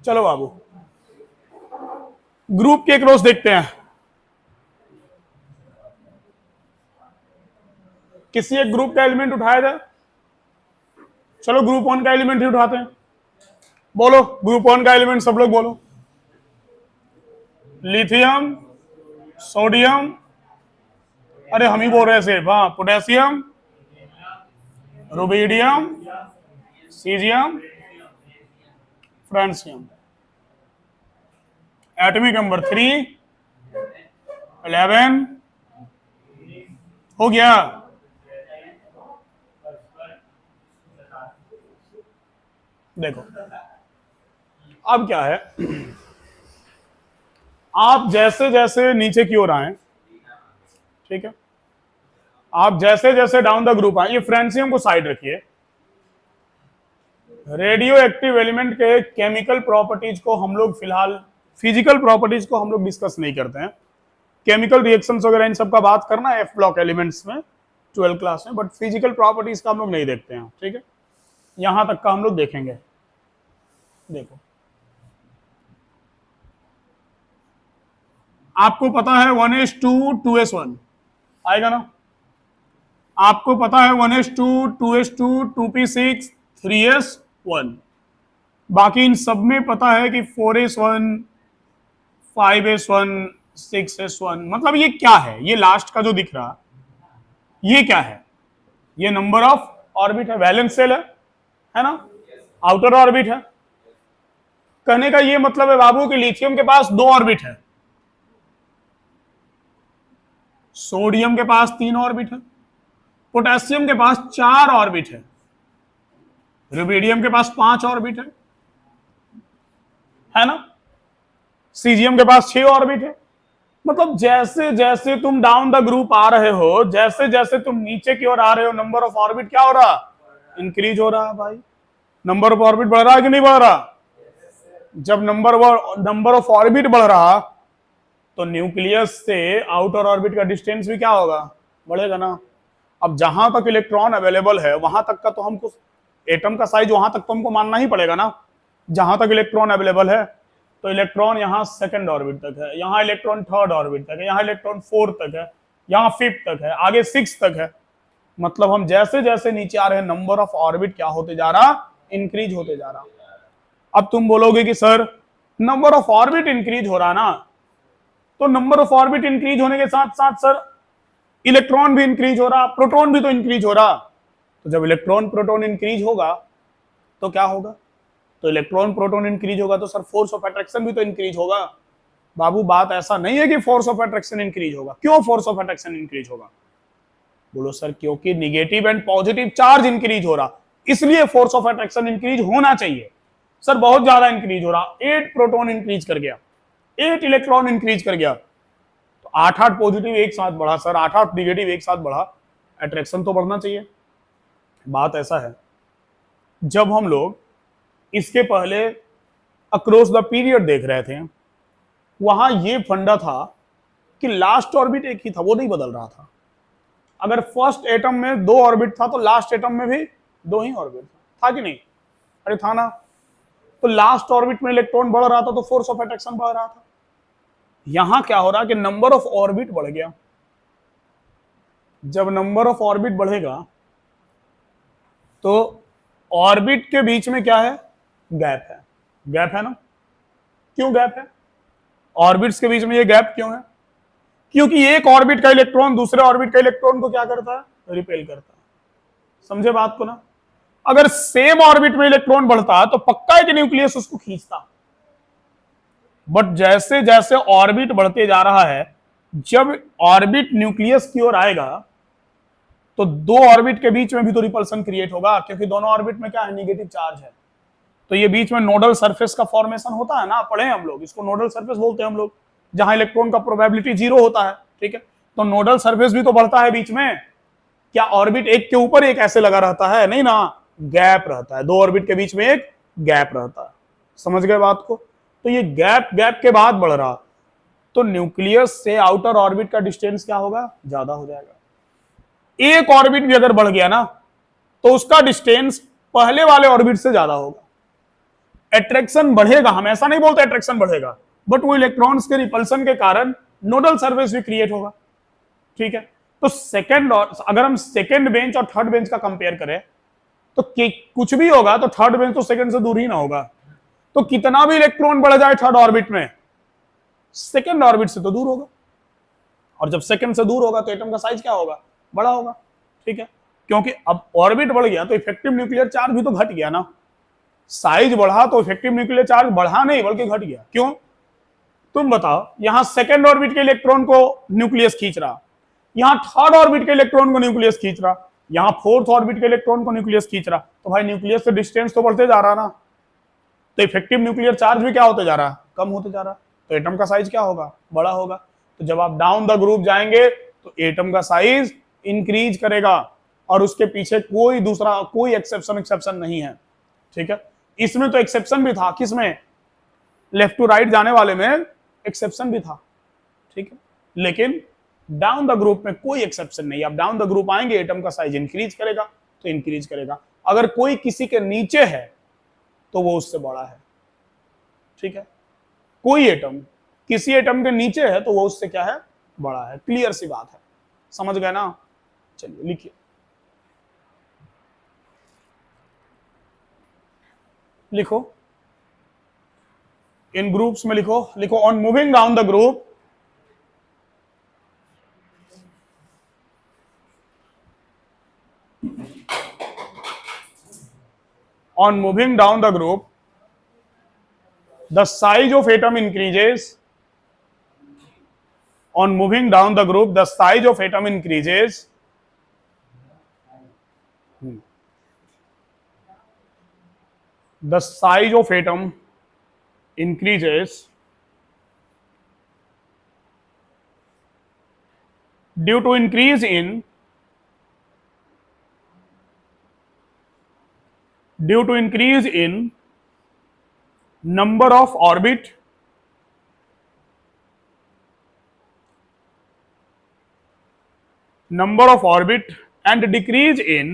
चलो बाबू ग्रुप के क्रॉस देखते हैं। किसी एक ग्रुप का एलिमेंट उठाया जाए। चलो ग्रुप 1 का एलिमेंट ही उठाते हैं। बोलो ग्रुप 1 का एलिमेंट सब लोग बोलो। लिथियम, सोडियम, अरे हम ही बोल रहे सिर्फ, हाँ, potassium, rubidium, caesium, francium. Atomic number 3 11 हो गया। देखो अब क्या है, आप जैसे जैसे नीचे की ओर आए, ठीक है, आप जैसे जैसे डाउन द ग्रुप आए, ये फ्रांसियम को साइड रखिए। रेडियो एक्टिव एलिमेंट के केमिकल प्रॉपर्टीज को हम लोग फिलहाल, फिजिकल प्रॉपर्टीज को हम लोग डिस्कस नहीं करते हैं। केमिकल रिएक्शंस वगैरह इन सब का बात करना है एफ ब्लॉक एलिमेंट्स में 12th क्लास में, बट फिजिकल प्रॉपर्टीज का हम लोग नहीं देखते हैं, ठीक है। यहां तक का हम लोग देखेंगे। देखो आपको पता है 1s2 2s1 आएगा ना, आपको पता है 1s2 2s2 2p6 3s1, बाकी इन सब में पता है कि 4s1 5s1 6s1। मतलब ये क्या है, ये लास्ट का जो दिख रहा ये क्या है, ये नंबर ऑफ ऑर्बिट है, वैलेंस शेल है ना, आउटर ऑर्बिट है। कहने का ये मतलब है बाबू कि लिथियम के पास 2 ऑर्बिट है, सोडियम के पास 3 ऑर्बिट है, पोटेशियम के पास 4 ऑर्बिट है, रुबिडियम के पास 5 ऑर्बिट है ना, सीजियम के पास 6 ऑर्बिट है। मतलब जैसे जैसे तुम डाउन द ग्रुप आ रहे हो, जैसे जैसे तुम नीचे की ओर आ रहे हो, नंबर ऑफ ऑर्बिट क्या हो रहा, इंक्रीज हो रहा है भाई। नंबर ऑफ ऑर्बिट बढ़ रहा है कि नहीं बढ़ रहा? जब नंबर ऑफ ऑर्बिट बढ़ रहा तो न्यूक्लियस से आउटर ऑर्बिट का डिस्टेंस भी क्या होगा, बढ़ेगा ना। अब जहां तक इलेक्ट्रॉन अवेलेबल है वहां तक का तो हमको, एटम का साइज वहां तक तो हमको मानना ही पड़ेगा ना। जहां तक इलेक्ट्रॉन अवेलेबल है, तो इलेक्ट्रॉन यहाँ 2nd ऑर्बिट तक है, यहाँ इलेक्ट्रॉन 3rd ऑर्बिट तक है, यहाँ इलेक्ट्रॉन 4th तक है, यहाँ 5th तक है, आगे 6th तक है। मतलब हम जैसे जैसे नीचे आ रहे हैं, नंबर ऑफ ऑर्बिट क्या होते जा रहा, इंक्रीज होते जा रहा। अब तुम बोलोगे कि sir number of orbit increase हो रहा ना, तो नंबर ऑफ ऑर्बिट इंक्रीज होने के साथ साथ सर इलेक्ट्रॉन भी इंक्रीज हो रहा, प्रोटॉन भी तो इंक्रीज हो रहा। तो जब इलेक्ट्रॉन प्रोटॉन इंक्रीज होगा तो क्या होगा, तो इलेक्ट्रॉन प्रोटॉन इंक्रीज होगा तो सर फोर्स ऑफ अट्रैक्शन भी तो इंक्रीज होगा। बाबू बात ऐसा नहीं है कि फोर्स ऑफ अट्रैक्शन इंक्रीज होगा। क्यों फोर्स ऑफ अट्रैक्शन इंक्रीज होगा? बोलो सर क्योंकि negative and positive charge increase हो रहा, इसलिए फोर्स ऑफ अट्रैक्शन इंक्रीज होना चाहिए। सर बहुत ज्यादा इंक्रीज हो रहा, 8 प्रोटॉन इंक्रीज कर गया, 8 इलेक्ट्रॉन इंक्रीज कर गया, तो 8 पॉजिटिव एक साथ बढ़ा सर, 8 निगेटिव एक साथ बढ़ा, अट्रैक्शन तो बढ़ना चाहिए। बात ऐसा है, जब हम लोग इसके पहले अक्रॉस द पीरियड देख रहे थे, वहां ये फंडा था कि लास्ट ऑर्बिट एक ही था, वो नहीं बदल रहा था। अगर फर्स्ट एटम में 2 ऑर्बिट था तो लास्ट एटम में भी 2 ही ऑर्बिट था कि नहीं? अरे था ना। तो लास्ट ऑर्बिट में इलेक्ट्रॉन बढ़ रहा था तो फोर्स ऑफ अट्रैक्शन बढ़ रहा था। यहां क्या हो रहा कि नंबर ऑफ ऑर्बिट बढ़ गया। जब नंबर ऑफ ऑर्बिट बढ़ेगा तो ऑर्बिट के बीच में क्या है, गैप है। गैप है ना, क्यों गैप है? ऑर्बिट्स के बीच में ये गैप क्यों है? क्योंकि एक ऑर्बिट का इलेक्ट्रॉन दूसरे ऑर्बिट का इलेक्ट्रॉन को क्या करता है, रिपेल करता है। समझे बात को ना? अगर सेम ऑर्बिट में इलेक्ट्रॉन बढ़ता तो पक्का है कि न्यूक्लियस उसको खींचता। बट जैसे जैसे ऑर्बिट बढ़ते जा रहा है, जब ऑर्बिट न्यूक्लियस की ओर आएगा तो 2 ऑर्बिट के बीच में भी तो रिपल्सन क्रिएट होगा, क्योंकि दोनों ऑर्बिट में क्या है, नेगेटिव चार्ज है। तो ये बीच में नोडल सरफेस का फॉर्मेशन होता है ना, पढ़े हम लोग, इसको नोडल सरफेस बोलते हैं हम लोग, जहां इलेक्ट्रॉन का प्रोबेबिलिटी 0 होता है, ठीक है। तो नोडल सरफेस भी तो बढ़ता है बीच में। क्या ऑर्बिट एक के ऊपर एक ऐसे लगा रहता है? नहीं ना, गैप रहता है, 2 ऑर्बिट के बीच में एक गैप रहता है। समझ गए बात को? तो ये गैप के बाद बढ़ रहा, तो न्यूक्लियस से आउटर ऑर्बिट का डिस्टेंस क्या होगा, ज्यादा हो जाएगा। एक ऑर्बिट भी अगर बढ़ गया ना तो उसका डिस्टेंस पहले वाले ऑर्बिट से ज्यादा होगा। एट्रैक्शन बढ़ेगा, हम ऐसा नहीं बोलते एट्रैक्शन बढ़ेगा, बट वो इलेक्ट्रॉन्स के रिपल्सन के कारण नोडल सरफेस भी क्रिएट होगा। ठीक है, तो सेकंड, और अगर हम सेकंड बेंच और थर्ड बेंच का कंपेयर करें तो कुछ भी होगा तो थर्ड बेंच तो सेकंड से दूर ही ना होगा। तो कितना भी इलेक्ट्रॉन बढ़ जाए थर्ड ऑर्बिट में, सेकंड ऑर्बिट से तो दूर होगा, और जब सेकंड से दूर होगा तो एटम का साइज क्या होगा, बड़ा होगा। ठीक है, क्योंकि अब ऑर्बिट बढ़ गया तो इफेक्टिव न्यूक्लियर चार्ज भी तो घट गया ना, साइज बढ़ा तो इफेक्टिव न्यूक्लियर चार्ज बढ़ा नहीं बल्कि घट गया। क्यों, तुम बताओ, यहां सेकंड ऑर्बिट के इलेक्ट्रॉन को न्यूक्लियस खींच रहा, यहां थर्ड ऑर्बिट के इलेक्ट्रॉन को न्यूक्लियस खींच रहा, यहां फोर्थ ऑर्बिट के इलेक्ट्रॉन को न्यूक्लियस खींच रहा, तो भाई न्यूक्लियस से डिस्टेंस तो बढ़ते जा रहा ना, तो इफेक्टिव न्यूक्लियर चार्ज भी क्या होते जा रहा, कम होते जा रहा, तो एटम का साइज क्या होगा, बड़ा होगा। तो जब आप डाउन द ग्रुप जाएंगे तो एटम का साइज इंक्रीज करेगा, और उसके पीछे कोई दूसरा कोई एक्सेप्शन नहीं है। ठीक है, इसमें तो एक्सेप्शन भी था, किसमें, लेफ्ट टू राइट जाने वाले में एक्सेप्शन भी था। ठीक है, लेकिन डाउन द ग्रुप में कोई एक्सेप्शन नहीं। आप डाउन द ग्रुप आएंगे एटम का साइज इंक्रीज करेगा तो इंक्रीज करेगा, अगर कोई किसी के नीचे है तो वो उससे बड़ा है। ठीक है, कोई एटम किसी एटम के नीचे है तो वो उससे क्या है, बड़ा है। क्लियर सी बात है, समझ गए ना। चलिए लिखिए, लिखो इन ग्रुप्स में, लिखो on moving down the group, on moving down the group the size of atom increases, on moving down the group the size of atom increases the size of atom increases due to increase in number of orbit and decrease in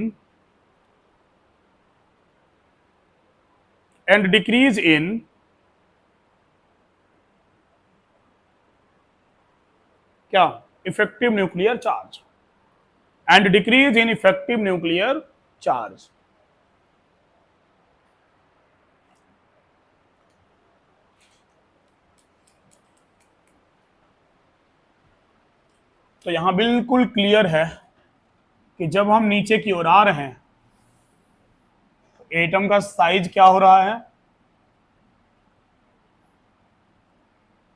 क्या, effective nuclear charge, and decrease in effective nuclear charge. तो यहां बिल्कुल clear है कि जब हम नीचे की ओर आ रहे हैं तो एटम का साइज क्या हो रहा है,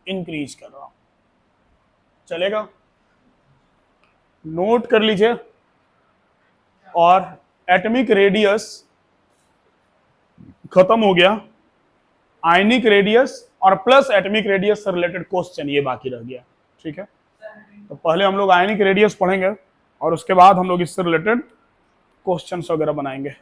इंक्रीज कर रहा। चलेगा, नोट कर लीजिए। और एटॉमिक रेडियस खत्म हो गया, आयनिक रेडियस और प्लस एटॉमिक रेडियस से रिलेटेड क्वेश्चन ये बाकी रह गया। ठीक है, तो पहले हम लोग आयनिक रेडियस पढ़ेंगे और उसके बाद हम लोग इससे रिलेटेड क्वेश्चंस वगैरह बनाएंगे।